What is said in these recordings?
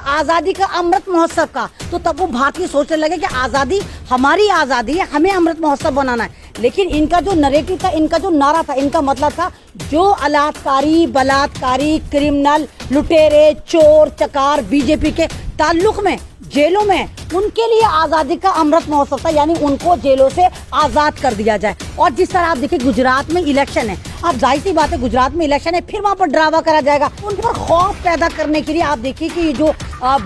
आजादी का अमृत महोत्सव का, तो तब वो भारतीय सोचने लगे कि आजादी हमारी आजादी है, हमें अमृत महोत्सव बनाना है। लेकिन इनका जो नरेटिव था, इनका जो नारा था, इनका मतलब था जो अलात्कारी, बलात्कारी, क्रिमिनल, लुटेरे, चोर, चकार बीजेपी के ताल्लुक में जेलों में, उनके लिए आज़ादी का अमृत महोत्सव था, यानी उनको जेलों से आज़ाद कर दिया जाए। और जिस तरह आप देखिए गुजरात में इलेक्शन है, अब जाहिर सी बात है गुजरात में इलेक्शन है, फिर वहाँ पर ड्रामा करा जाएगा उन पर खौफ पैदा करने के लिए। आप देखिए कि ये जो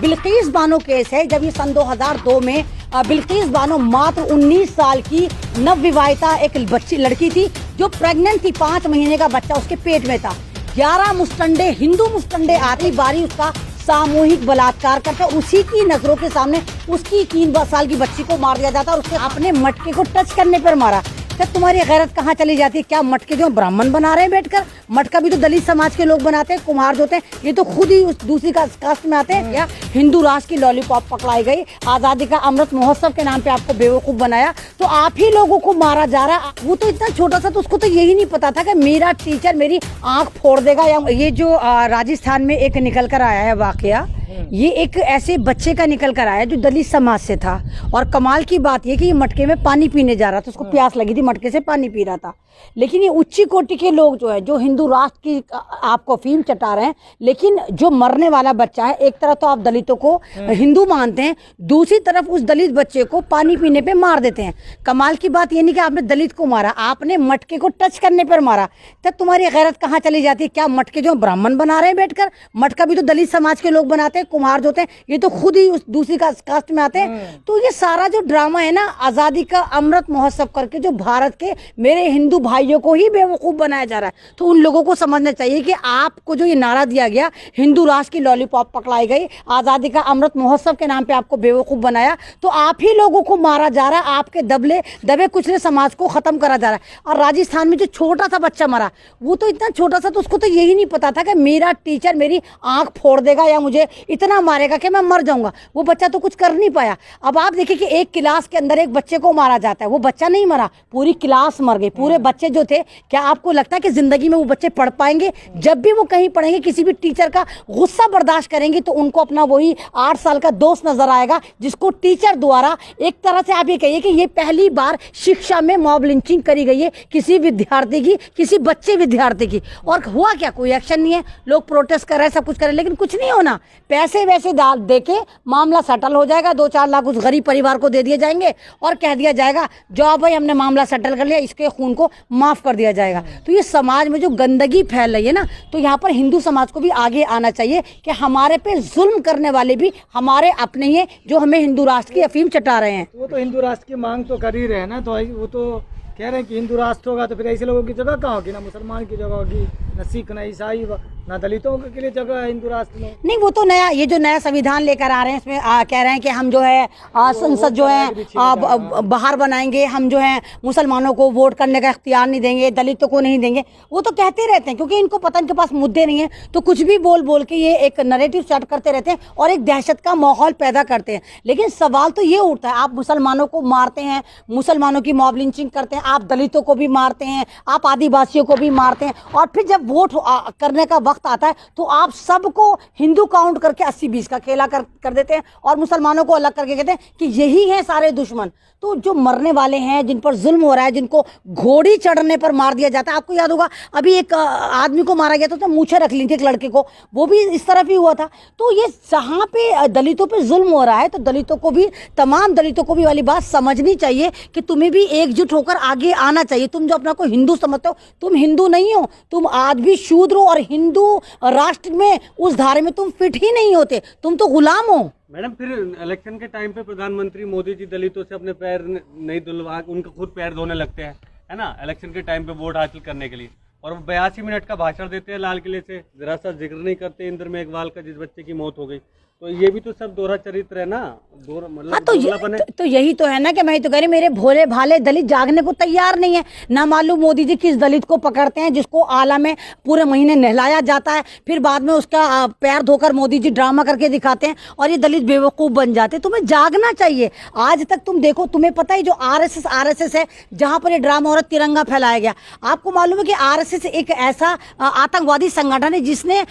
बिल्किस बानो केस है, जब ये सन 2002 में बिल्किस बानो मात्र 19 साल की नवविवाहिता एक लड़की थी जो प्रेग्नेंट थी, 5 महीने का बच्चा उसके पेट में था। 11 मुस्टंडे, हिंदू मुस्टंडे आती बारी उसका सामूहिक बलात्कार करते, उसी की नजरों के सामने उसकी 3 साल की बच्ची को मार दिया जाता और उसके अपने मटके को टच करने पर मारा। क्या तुम्हारी गैरत कहाँ चली जाती है? क्या मटके जो ब्राह्मण बना रहे हैं बैठकर? मटका भी तो दलित समाज के लोग बनाते हैं, कुम्हार जो होते हैं, ये तो खुद ही उस दूसरी कास्ट में आते हैं। या हिंदू राष्ट्र की लॉलीपॉप पकड़ाई गई, आजादी का अमृत महोत्सव के नाम पे आपको बेवकूफ बनाया, तो आप ही लोगों को मारा जा रहा। वो तो इतना छोटा सा, तो उसको तो यही नहीं पता था कि मेरा टीचर मेरी आंख फोड़ देगा। या ये जो राजस्थान में एक निकल कर आया है वाकया, ये एक ऐसे बच्चे का निकल कर आया जो दलित समाज से था। और कमाल की बात ये कि ये मटके में पानी पीने जा रहा था, उसको प्यास लगी थी, मटके से पानी पी रहा था। लेकिन ये उच्च कोटि के लोग जो है, जो हिंदू राष्ट्र की आपको फीम चटा रहे हैं, लेकिन जो मरने वाला बच्चा है, एक तरफ तो आप दलितों को हिंदू मानते हैं, दूसरी तरफ उस दलित बच्चे को पानी पीने पे मार देते हैं। कमाल की बात ये नहीं कि आपने दलित को मारा, आपने मटके को टच करने पर मारा। तब तुम्हारी गैरत कहाँ चली जाती है? क्या मटके जो ब्राह्मण बना रहे हैं बैठकर? मटका भी तो दलित समाज के लोग बनाते हैं, कुम्हार जो होते हैं, ये तो खुद ही उस दूसरी कास्ट में आते हैं। तो ये सारा जो ड्रामा है ना, आजादी का अमृत महोत्सव करके जो भारत के मेरे हिंदू भाइयों को ही बेवकूफ बनाया जा रहा है। तो उन लोगों को समझना चाहिए कि आपको जो ये नारा दिया गया, हिंदू राष्ट्र की लॉलीपॉप पकड़ाई गई, आजादी का अमृत महोत्सव के नाम पे आपको बेवकूफ बनाया, तो आप ही लोगों को मारा जा रहा है, आपके दबे कुचले समाज को खत्म करा जा रहा है। और राजस्थान में जो छोटा सा बच्चा मरा, वो तो इतना छोटा सा, तो उसको तो यही नहीं पता था कि मेरा टीचर मेरी आंख फोड़ देगा या मुझे इतना मारेगा कि मैं मर जाऊंगा। वो बच्चा तो कुछ कर नहीं पाया। अब आप देखिए कि एक क्लास के अंदर एक बच्चे को मारा जाता है, वो बच्चा नहीं मरा, पूरी क्लास मर गई, पूरे बच्चे जो थे। क्या आपको लगता है कि जिंदगी में वो बच्चे पढ़ पाएंगे? जब भी वो कहीं पढ़ेंगे, किसी भी टीचर का गुस्सा बर्दाश्त करेंगे, तो उनको अपना वही 8 साल का दोस्त नजर आएगा, जिसको टीचर द्वारा एक तरह से आप ये कहिए कि ये पहली बार शिक्षा में मॉब लिंचिंग करी गई है किसी विद्यार्थी की, किसी बच्चे विद्यार्थी की। और हुआ क्या? कोई एक्शन नहीं है। लोग प्रोटेस्ट कर रहे हैं, सब कुछ कर रहे हैं, लेकिन कुछ नहीं होना। पैसे वैसे डाल देके मामला सेटल हो जाएगा, 2-4 लाख उस गरीब परिवार को दे दिए जाएंगे और कह दिया जाएगा जो भाई हमने मामला सेटल कर लिया, इसके खून को माफ कर दिया जाएगा। तो ये समाज में जो गंदगी फैल रही है ना, तो यहाँ पर हिंदू समाज को भी आगे आना चाहिए कि हमारे पे जुल्म करने वाले भी हमारे अपने ही हैं, जो हमें हिंदू राष्ट्र की अफीम चटा रहे हैं। वो तो हिंदू राष्ट्र की मांग तो कर ही रहे हैं ना, तो वो तो कह रहे हैं कि हिंदू राष्ट्र होगा तो फिर ऐसे लोगों की जगह कहाँ होगी? ना मुसलमान की जगह होगी, ना सिख, ना ईसाई, ना दलितों के लिए जगह है हिंदू राष्ट्र में। नहीं, वो तो नया, ये जो नया संविधान लेकर आ रहे हैं, इसमें कह रहे हैं कि हम जो है संसद जो है बाहर बनाएंगे, हम जो है मुसलमानों को वोट करने का इख्तियार नहीं देंगे, दलितों को नहीं देंगे। वो तो कहते रहते हैं, क्योंकि इनको पता, इनके पास मुद्दे नहीं है, तो कुछ भी बोल के ये एक नैरेटिव सेट करते रहते हैं और एक दहशत का माहौल पैदा करते हैं। लेकिन सवाल तो ये उठता है, आप मुसलमानों को मारते हैं, मुसलमानों की मॉब लिंचिंग करते हैं, आप दलितों को भी मारते हैं, आप आदिवासियों को भी मारते हैं, और फिर जब वोट करने का वक्त आता है तो आप सबको हिंदू काउंट करके 80-20 का खेला कर देते हैं और मुसलमानों को अलग करके कहते हैं कि यही हैं सारे दुश्मन। तो जो मरने वाले हैं, जिन पर जुल्म हो रहा है, जिनको घोड़ी चढ़ने पर मार दिया जाता है, आपको याद होगा अभी एक आदमी को मारा गया था, तो मूछें रख ली थी एक लड़के को, वो भी इस तरफ ही हुआ था। तो ये जहाँ पे दलितों पे जुल्म हो रहा है, तो दलितों को भी, तमाम दलितों को भी वाली बात समझनी चाहिए कि तुम्हें भी एकजुट होकर आगे आना चाहिए। तुम जो अपना को हिंदू समझते हो, तुम हिंदू नहीं हो, तुम आज भी शूद्र हो, और हिंदू राष्ट्र में उस धारे में तुम फिट ही नहीं होते, तुम तो गुलाम हो। मैडम, फिर इलेक्शन के टाइम पे प्रधानमंत्री मोदी जी दलितों से अपने पैर नहीं धुलवा, उनका खुद पैर धोने लगते हैं, है ना, इलेक्शन के टाइम पे वोट हासिल करने के लिए, और 82 मिनट का भाषण देते हैं लाल किले से, जरा सा जिक्र नहीं करते इंद्र मेघवाल का, जिस बच्चे की मौत हो गई। तो ये भी तो सब दोहरा चरित्र है ना, मतलब तो यही तो है ना कि मैं तो कह रही, मेरे भोले भाले दलित जागने को तैयार नहीं है। ना मालूम मोदी जी किस दलित को पकड़ते हैं, जिसको आला में पूरे महीने नहलाया जाता है, फिर बाद में उसका पैर धोकर मोदी जी ड्रामा करके दिखाते हैं और ये दलित बेवकूफ बन जाते हैं। तुम्हें जागना चाहिए। आज तक तुम देखो, तुम्हें पता है जो आरएसएस है, जहां पर ये ड्रामा हो रहा, तिरंगा फैलाया गया। आपको मालूम है कि आरएसएस एक ऐसा आतंकवादी संगठन है जिसने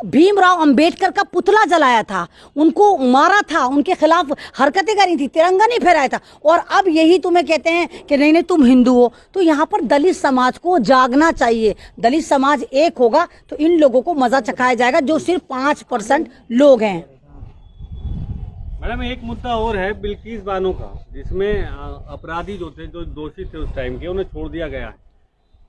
भीमराव अंबेडकर का पुतला जलाया था, उनको मारा था, उनके खिलाफ हरकतें करी थी, तिरंगा नहीं फहराया था, और अब यही तुम्हें कहते हैं कि नहीं नहीं तुम हिंदू हो। तो यहाँ पर दलित समाज को जागना चाहिए। दलित समाज एक होगा तो इन लोगों को मजा चखाया जाएगा जो सिर्फ 5% लोग हैं। मैडम, एक मुद्दा और है बिल्किस बानो का, जिसमें अपराधी जो थे, जो दोषी थे उस टाइम के, उन्हें छोड़ दिया गया है।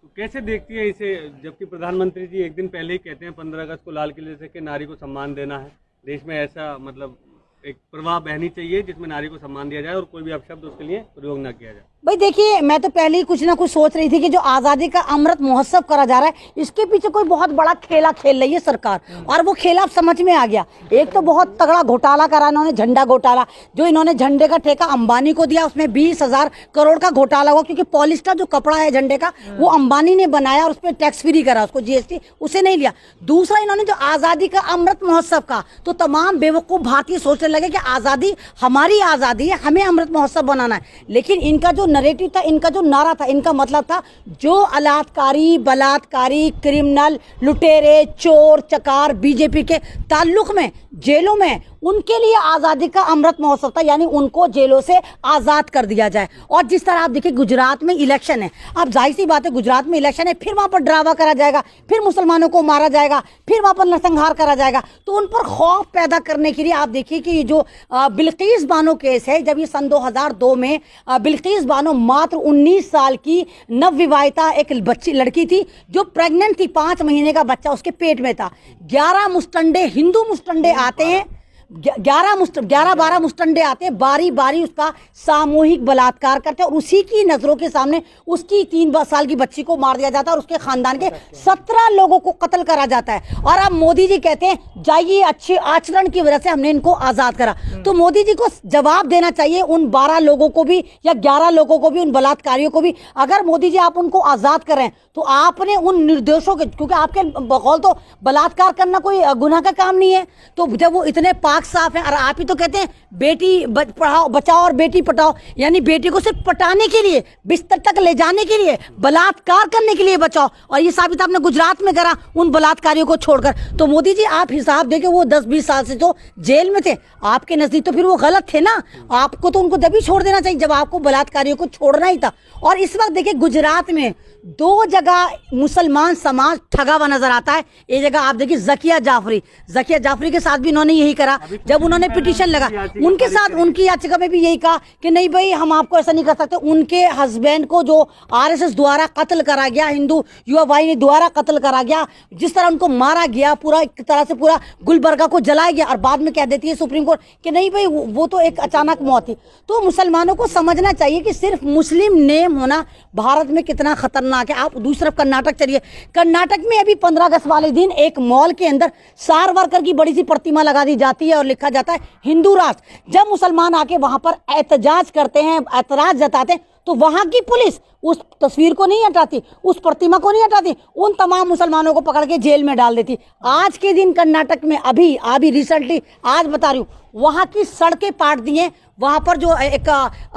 तो कैसे देखती है इसे, जबकि प्रधानमंत्री जी एक दिन पहले ही कहते हैं 15 अगस्त को लाल किले से कि नारी को सम्मान देना है, देश में ऐसा मतलब एक प्रवाह बहनी चाहिए जिसमें नारी को सम्मान दिया जाए और कोई भी अपशब्द उसके लिए प्रयोग न किया जाए। भाई देखिए, मैं तो पहले ही कुछ ना कुछ सोच रही थी कि जो आज़ादी का अमृत महोत्सव करा जा रहा है, इसके पीछे कोई बहुत बड़ा खेला खेल रही है सरकार, और वो खेल अब समझ में आ गया। एक तो बहुत तगड़ा घोटाला करा इन्होंने, झंडा घोटाला, जो इन्होंने झंडे का ठेका अंबानी को दिया, उसमें 20,000 करोड़ का घोटाला हुआ, क्योंकि पॉलिस्टर जो कपड़ा है झंडे का वो अंबानी ने बनाया और उस पर टैक्स फ्री करा, उसको GST उसे नहीं लिया। दूसरा, इन्होंने जो आज़ादी का अमृत महोत्सव का, तो तमाम बेवकूफ़ भारतीय सोचने लगे कि आज़ादी हमारी आज़ादी है, हमें अमृत महोत्सव बनाना है। लेकिन इनका जो नरेटिव था, इनका जो नारा था, इनका मतलब था जो अलात्कारी, बलात्कारी, क्रिमिनल, लुटेरे, चोर, चकार बीजेपी के ताल्लुक में जेलों में, उनके लिए आज़ादी का अमृत महोत्सव था, यानी उनको जेलों से आज़ाद कर दिया जाए। और जिस तरह आप देखिए गुजरात में इलेक्शन है, अब जाहिर सी बात है गुजरात में इलेक्शन है, फिर वहाँ पर ड्रामा करा जाएगा, फिर मुसलमानों को मारा जाएगा, फिर वहाँ पर नरसंहार करा जाएगा। तो उन पर खौफ पैदा करने के लिए आप देखिए कि जो बिल्किस बानो केस है, जब ये सन 2002 में बिल्किस बानो मात्र 19 साल की नवविवाहिता एक लड़की थी, जो प्रेग्नेंट थी, 5 महीने का बच्चा उसके पेट में था। 11 मुस्टंडे, हिंदू मुस्टंडे आते हैं, 11-12 मुस्टंडे आते हैं, बारी बारी उसका सामूहिक बलात्कार करते हैं, और उसी की नजरों के सामने उसकी 3 साल की बच्ची को मार दिया जाता है, और उसके खानदान के 17 लोगों को कत्ल करा जाता है। और अब मोदी जी कहते हैं जाइए, अच्छे आचरण की वजह से हमने इनको आजाद करा। तो मोदी जी को जवाब देना चाहिए उन 12 लोगों को भी, या 11 लोगों को भी, उन बलात्कारियों को भी। अगर मोदी जी आप उनको आजाद करें तो आपने उन निर्दोषों के, क्योंकि आपके बकौल तो बलात्कार करना कोई गुनाह का काम नहीं है, तो जब वो इतने पाक साफ है, और आप ही तो कहते हैं बेटी पढ़ाओ बचाओ और बेटी पटाओ, यानी बेटी को सिर्फ पटाने के लिए, बिस्तर तक ले जाने के लिए, बलात्कार करने के लिए बचाओ, और ये साबित आपने गुजरात में करा उन बलात्कारियों को छोड़कर। तो मोदी जी आप हिसाब देके, वो 10-20 साल से तो जेल में थे, आपके नजदीक तो फिर वो गलत थे ना, आपको तो उनको तभी छोड़ देना चाहिए जब आपको बलात्कारियों को छोड़ना ही था। और इस वक्त देखिए गुजरात में 2 जगह मुसलमान समाज ठगा हुआ नजर आता है। एक जगह आप देखिए जकिया जाफरी के साथ भी इन्होंने यही करा, जब उन्होंने पिटीशन लगा उनके साथ, उनकी याचिका में भी यही कहा कि नहीं भाई हम आपको ऐसा नहीं कर सकते। उनके हस्बैंड को जो RSS द्वारा कत्ल करा गया, हिंदू युवा वाहिनी द्वारा कत्ल करा गया, जिस तरह उनको मारा गया, पूरा एक तरह से पूरा गुलबर्गा को जलाया गया, और बाद में कह देती है सुप्रीम कोर्ट कि नहीं भाई वो तो एक अचानक मौत थी। तो मुसलमानों को समझना चाहिए कि सिर्फ मुस्लिम नेम होना भारत में कितना खतरनाक है। आप दूसरी तरफ कर्नाटक चलिए, कर्नाटक में अभी 15 अगस्त वाले दिन एक मॉल के अंदर सावरकर की बड़ी सी प्रतिमा लगा दी जाती है और लिखा जाता है हिंदू राष्ट्र। जब मुसलमान आके वहां पर एहतजाज करते हैं, ऐतराज जताते हैं, तो वहां की पुलिस उस तस्वीर को नहीं हटाती, उस प्रतिमा को नहीं हटाती, उन तमाम मुसलमानों को पकड़ के जेल में डाल देती। आज के दिन कर्नाटक में अभी रिसेंटली आज बता रही हूँ, वहां की सड़कें पाट दी हैं, वहां पर जो एक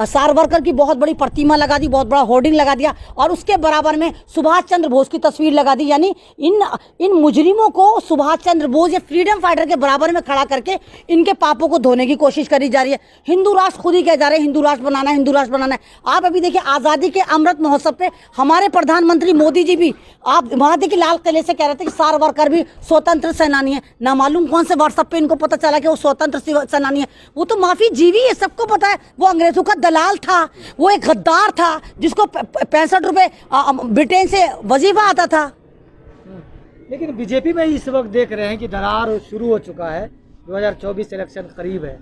सावरकर की बहुत बड़ी प्रतिमा लगा दी, बहुत बड़ा होर्डिंग लगा दिया, और उसके बराबर में सुभाष चंद्र बोस की तस्वीर लगा दी। यानी इन मुजरिमों को सुभाष चंद्र बोस या फ्रीडम फाइटर के बराबर में खड़ा करके इनके पापों को धोने की कोशिश करी जा रही है। हिंदू राष्ट्र खुद ही कह जा रहे हैं हिंदू राष्ट्र बनाना है, हिंदू राष्ट्र बनाना है। आप अभी देखिए आज़ादी के अमृत महोत्सव पे हमारे प्रधानमंत्री मोदी जी भी, आप वहां देखिए लाल किले से कह रहे थे कि सावरकर भी स्वतंत्र सेनानी है। ना मालूम कौन से व्हाट्सएप पे इनको पता चला कि वो स्वतंत्र सेनानी है। वो तो माफी जीवी है, सबको पता है, वो अंग्रेजों का दलाल था, वो एक गद्दार था जिसको 65 रुपए ब्रिटेन से वजीफा आता था। लेकिन बीजेपी में इस वक्त देख रहे हैं कि दरार शुरू हो चुका है, 2024 इलेक्शन करीब है।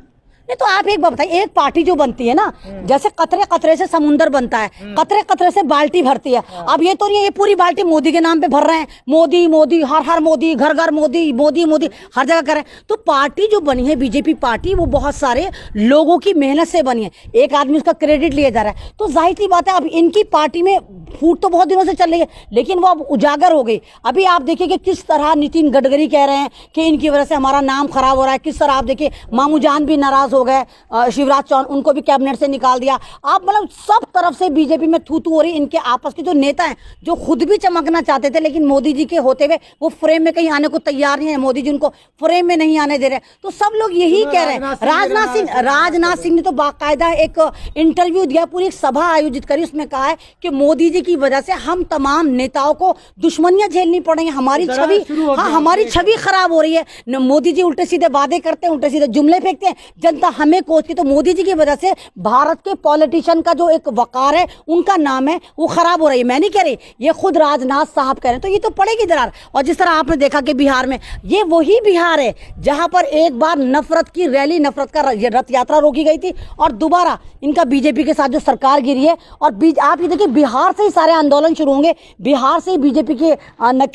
नहीं तो आप एक बात बताइए, एक पार्टी जो बनती है ना, जैसे कतरे कतरे से समुंदर बनता है, कतरे कतरे से बाल्टी भरती है। अब ये तो नहीं है ये पूरी बाल्टी मोदी के नाम पे भर रहे हैं, मोदी मोदी, हर हर मोदी, घर घर मोदी, मोदी मोदी, हर जगह कर रहे हैं। तो पार्टी जो बनी है बीजेपी पार्टी, वो बहुत सारे लोगों की मेहनत से बनी है, एक आदमी उसका क्रेडिट लिया जा रहा है। तो जाहिर सी बात है अब इनकी पार्टी में फूट तो बहुत दिनों से चल रही है, लेकिन वो अब उजागर हो गई। अभी आप देखिए कि किस तरह नितिन गडकरी कह रहे हैं कि इनकी वजह से हमारा नाम खराब हो रहा है, किस तरह आप देखिए मामू जान भी नाराज हो गए, शिवराज चौहान, उनको भी कैबिनेट से निकाल दिया। आप मतलब सब तरफ से बीजेपी में थू हो रही। इनके आपस के जो नेता हैं जो खुद भी चमकना चाहते थे, लेकिन मोदी जी के होते हुए वो फ्रेम में कहीं आने को तैयार नहीं है, मोदी जी उनको फ्रेम में नहीं आने दे रहे। तो सब लोग यही कह रहे हैं। राजनाथ सिंह ने तो बाकायदा एक इंटरव्यू दिया, पूरी एक सभा आयोजित करी, उसमें कहा है कि मोदी जी की वजह से हम तमाम नेताओं को दुश्मनियां झेलनी पड़ रही हैं, हमारी छवि, हाँ हमारी छवि खराब हो रही है। मोदी जी उल्टे सीधे वादे करते हैं, उल्टे सीधे जुमले फेंकते हैं, जनता हमें कोसती। तो मोदी जी की वजह से भारत के पॉलिटिशियन का जो एक वकार है, उनका नाम है, वो खराब हो रही है। मैं नहीं कह रही, ये खुद राजनाथ साहब कह रहे हैं। तो ये तो पड़ेगी दरार। और जिस तरह आपने देखा कि बिहार में, ये वही बिहार है जहां पर एक बार नफरत की रैली, नफरत का रथ यात्रा रोकी गई थी, और दोबारा इनका बीजेपी के साथ जो सरकार गिरी है। और आप ये देखिए, बिहार से ही सारे आंदोलन शुरू होंगे, बिहार से ही बीजेपी के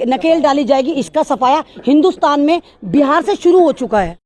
नकेल डाली जाएगी। इसका सफाया हिंदुस्तान में बिहार से शुरू हो चुका है।